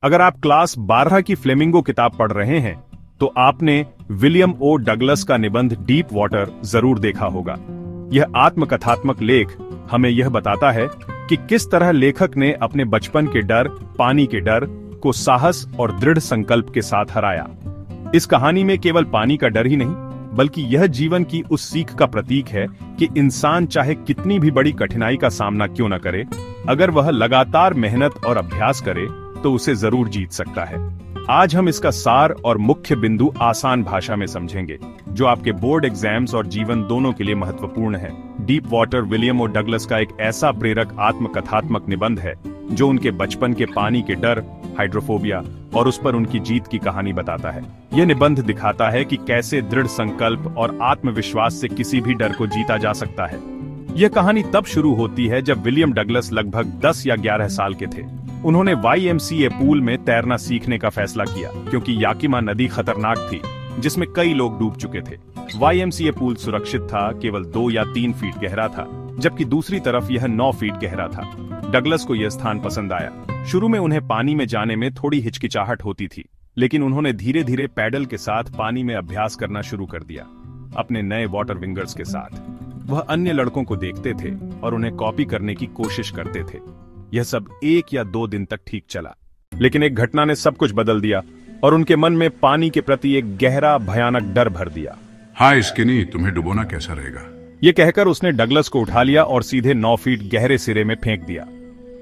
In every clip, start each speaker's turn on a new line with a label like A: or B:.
A: अगर आप क्लास 12 की फ्लेमिंगो किताब पढ़ रहे हैं तो आपने विलियम ओ डगलस का निबंध डीप वाटर जरूर देखा होगा। यह आत्मकथात्मक लेख हमें यह बताता है कि किस तरह लेखक ने अपने बचपन के डर, पानी के डर को साहस और दृढ़ संकल्प के साथ हराया। इस कहानी में केवल पानी का डर ही नहीं, बल्कि यह जीवन की उस सीख का प्रतीक है कि इंसान चाहे कितनी भी बड़ी कठिनाई का सामना क्यों न करे, अगर वह लगातार मेहनत और अभ्यास करे तो उसे जरूर जीत सकता है। आज हम इसका सार और मुख्य बिंदु आसान भाषा में समझेंगे, जो आपके बोर्ड एग्जाम्स और जीवन दोनों के लिए महत्वपूर्ण है। डीप वाटर विलियम ओ डगलस का एक ऐसा प्रेरक आत्मकथात्मक निबंध है जो उनके बचपन के पानी के डर, हाइड्रोफोबिया और उस पर उनकी जीत की कहानी बताता है। यह निबंध दिखाता है कि कैसे दृढ़ संकल्प और आत्मविश्वास से किसी भी डर को जीता जा सकता है। यह कहानी तब शुरू होती है जब विलियम डगलस लगभग 10 या 11 साल के थे। उन्होंने YMCA पूल में तैरना सीखने का फैसला किया, क्योंकि याकिमा नदी खतरनाक थी जिसमें कई लोग डूब चुके थे। YMCA पूल सुरक्षित था, केवल 2 या 3 फीट गहरा था, जबकि दूसरी तरफ यह 9 फीट गहरा था। डगलस को यह स्थान पसंद आया। शुरू में उन्हें पानी में जाने में थोड़ी हिचकिचाहट होती थी, लेकिन उन्होंने धीरे धीरे पैडल के साथ पानी में अभ्यास करना शुरू कर दिया। अपने नए वाटर विंगर्स के साथ वह अन्य लड़कों को देखते थे और उन्हें कॉपी करने की कोशिश करते थे। यह सब 1 या 2 दिन तक ठीक चला, लेकिन एक घटना ने सब कुछ बदल दिया और उनके मन में पानी के प्रति एक गहरा भयानक डर भर दिया।
B: हाय स्किनी, तुम्हें डुबोना कैसा रहेगा?
A: ये कहकर उसने डगलस को उठा लिया और सीधे 9 फीट गहरे सिरे में फेंक दिया।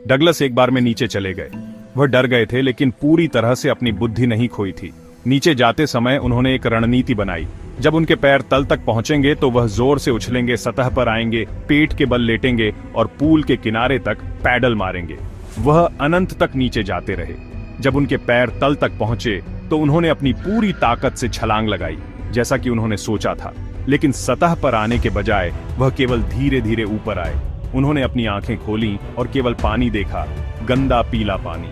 A: डगलस एक बार में नीचे चले गए। वह डर गए थे, लेकिन पूरी तरह से अपनी बुद्धि नहीं खोई थी। नीचे जाते समय उन्होंने एक रणनीति बनाई। जब उनके पैर तल तक पहुंचेंगे तो वह जोर से उछलेंगे, सतह पर आएंगे, पेट के बल लेटेंगे और पूल के किनारे तक पैडल मारेंगे। वह अनंत तक नीचे जाते रहे। जब उनके पैर तल तक पहुंचे तो उन्होंने अपनी पूरी ताकत से छलांग लगाई, जैसा कि उन्होंने सोचा था। लेकिन सतह पर आने के बजाय वह केवल धीरे धीरे ऊपर आए। उन्होंने अपनी आंखें खोलीं और केवल पानी देखा, गंदा पीला पानी।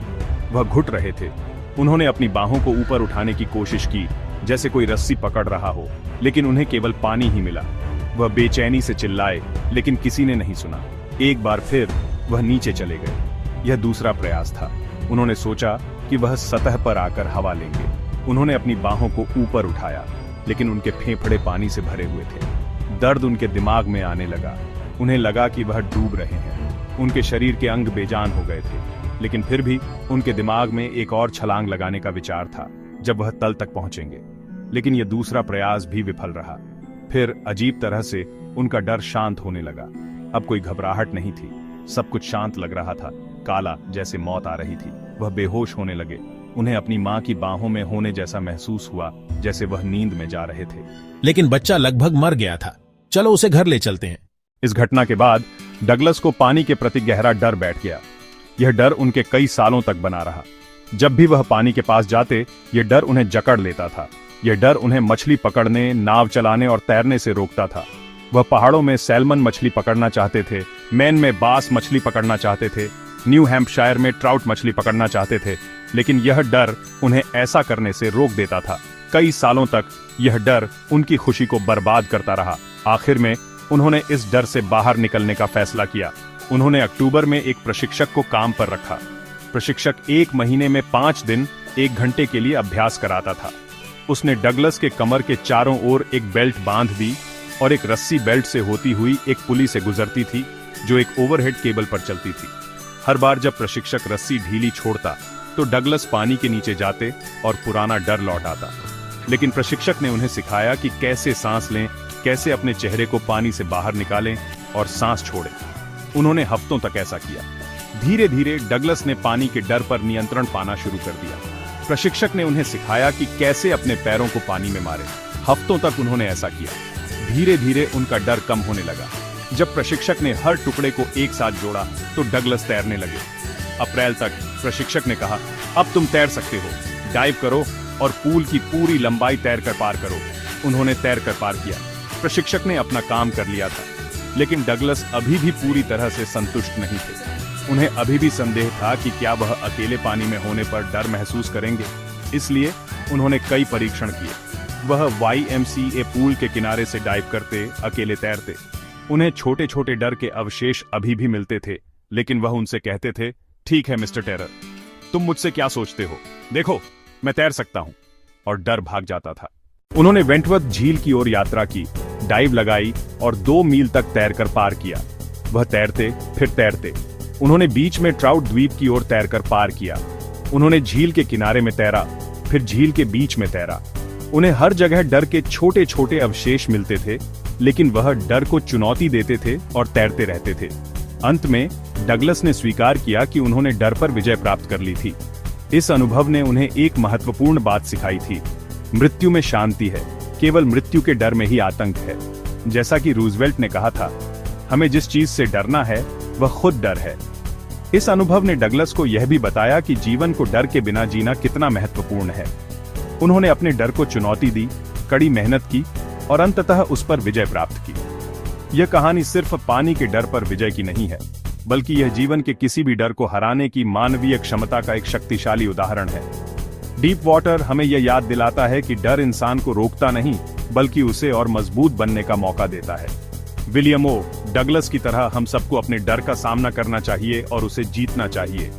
A: वह घुट रहे थे। उन्होंने अपनी बाहों को ऊपर उठाने की कोशिश की, जैसे कोई रस्सी पकड़ रहा हो, लेकिन उन्हें केवल पानी ही मिला। वह बेचैनी से चिल्लाए, लेकिन किसी ने नहीं सुना। एक बार फिर वह नीचे चले गए। यह दूसरा प्रयास था। उन्होंने सोचा कि वह सतह पर आकर हवा लेंगे। उन्होंने अपनी बाहों को ऊपर उठाया, लेकिन उनके फेफड़े पानी से भरे हुए थे। दर्द उनके दिमाग में आने लगा। उन्हें लगा कि वह डूब रहे हैं। उनके शरीर के अंग बेजान हो गए थे, लेकिन फिर भी उनके दिमाग में एक और छलांग लगाने का विचार था, जब वह तल तक पहुंचेंगे। लेकिन यह दूसरा प्रयास भी विफल रहा। फिर अजीब तरह से उनका डर शांत होने लगा। अब कोई घबराहट नहीं थी। सब कुछ शांत लग रहा था, काला, जैसे मौत आ रही थी। वह बेहोश होने लगे। उन्हें अपनी मां की बाहों में होने जैसा महसूस हुआ, जैसे वह नींद में जा रहे थे।
C: लेकिन बच्चा लगभग मर गया था। चलो उसे घर ले चलते हैं।
A: इस घटना के बाद डगलस को पानी के प्रति गहरा डर बैठ गया। यह डर उनके कई सालों तक बना रहा। जब भी वह पानी के पास जाते, यह डर उन्हें जकड़ लेता था। यह डर उन्हें मछली पकड़ने, नाव चलाने और तैरने से रोकता था। वह पहाड़ों में सैल्मन मछली पकड़ना चाहते थे, मैन में बास मछली पकड़ना चाहते थे, न्यू हैम्पशायर में ट्राउट मछली पकड़ना चाहते थे, लेकिन यह डर उन्हें ऐसा करने से रोक देता था। कई सालों तक यह डर उनकी खुशी को बर्बाद करता रहा। आखिर में उन्होंने इस डर से बाहर निकलने का फैसला किया। उन्होंने अक्टूबर में एक प्रशिक्षक को काम पर रखा। प्रशिक्षक 1 महीने में 5 दिन 1 घंटे के लिए अभ्यास कराता था। उसने डगलस के कमर के चारों ओर एक बेल्ट बांध दी और एक रस्सी बेल्ट से होती हुई एक पुली से गुजरती थी, जो एक ओवरहेड केबल पर चलती थी। हर बार जब प्रशिक्षक रस्सी ढीली छोड़ता तो डगलस पानी के नीचे जाते और पुराना डर लौट आता। लेकिन प्रशिक्षक ने उन्हें सिखाया कि कैसे सांस लें, कैसे अपने चेहरे को पानी से बाहर निकालें और सांस छोड़ें। उन्होंने हफ्तों तक ऐसा किया। धीरे धीरे डगलस ने पानी के डर पर नियंत्रण पाना शुरू कर दिया। प्रशिक्षक ने उन्हें सिखाया कि कैसे अपने पैरों को पानी में मारें। हफ्तों तक उन्होंने ऐसा किया। धीरे धीरे उनका डर कम होने लगा। जब प्रशिक्षक ने हर टुकड़े को एक साथ जोड़ा तो डगलस तैरने लगे। अप्रैल तक प्रशिक्षक ने कहा, अब तुम तैर सकते हो, डाइव करो और पूल की पूरी लंबाई तैर कर पार करो। उन्होंने तैर कर पार किया। प्रशिक्षक ने अपना काम कर लिया था, लेकिन डगलस अभी भी पूरी तरह से संतुष्ट नहीं थे। उन्हें अभी भी संदेह था कि क्या वह अकेले पानी में होने पर डर महसूस करेंगे। इसलिए उन्होंने कई परीक्षण किए। वह YMCA पूल के किनारे से डाइव करते, अकेले तैरते। उन्हें छोटे छोटे डर के अवशेष अभी भी मिलते थे, लेकिन वह उनसे कहते थे, ठीक है मिस्टर टेरर, तुम मुझसे क्या सोचते हो? देखो, मैं तैर सकता हूं। और डर भाग जाता था। उन्होंने वेंटवर्थ झील की ओर यात्रा की, डाइव लगाई और 2 मील तक तैरकर पार किया। वह तैरते फिर तैरते। उन्होंने बीच में ट्राउट द्वीप की ओर तैरकर पार किया। उन्होंने झील के किनारे में तैरा, फिर झील के बीच में तैरा। उन्हें हर जगह डर के छोटे छोटे अवशेष मिलते थे, लेकिन वह डर को चुनौती देते थे और तैरते रहते थे। अंत में डगलस ने स्वीकार किया कि उन्होंने डर पर विजय प्राप्त कर ली थी। इस अनुभव ने उन्हें एक महत्वपूर्ण बात सिखाई थी। मृत्यु में शांति है, केवल मृत्यु के डर में ही आतंक है। जैसा कि रूजवेल्ट ने कहा था, हमें जिस चीज से डरना है वह खुद डर है। इस अनुभव ने डगलस को यह भी बताया कि जीवन को डर के बिना जीना कितना महत्वपूर्ण है। उन्होंने अपने डर को चुनौती दी, कड़ी मेहनत की और अंततः उस पर विजय प्राप्त की। यह कहानी सिर्फ पानी के डर पर विजय की नहीं है, बल्कि यह जीवन के किसी भी डर को हराने की मानवीय क्षमता का एक शक्तिशाली उदाहरण है। डीप वाटर हमें यह याद दिलाता है कि डर इंसान को रोकता नहीं, बल्कि उसे और मजबूत बनने का मौका देता है। विलियम ओ डगलस की तरह हम सबको अपने डर का सामना करना चाहिए और उसे जीतना चाहिए।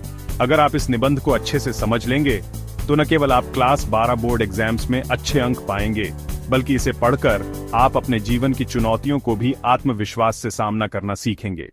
A: अगर आप इस निबंध को अच्छे से समझ लेंगे, तो न केवल आप क्लास 12 बोर्ड एग्जाम्स में अच्छे अंक पाएंगे, बल्कि इसे पढ़कर आप अपने जीवन की चुनौतियों को भी आत्मविश्वास से सामना करना सीखेंगे।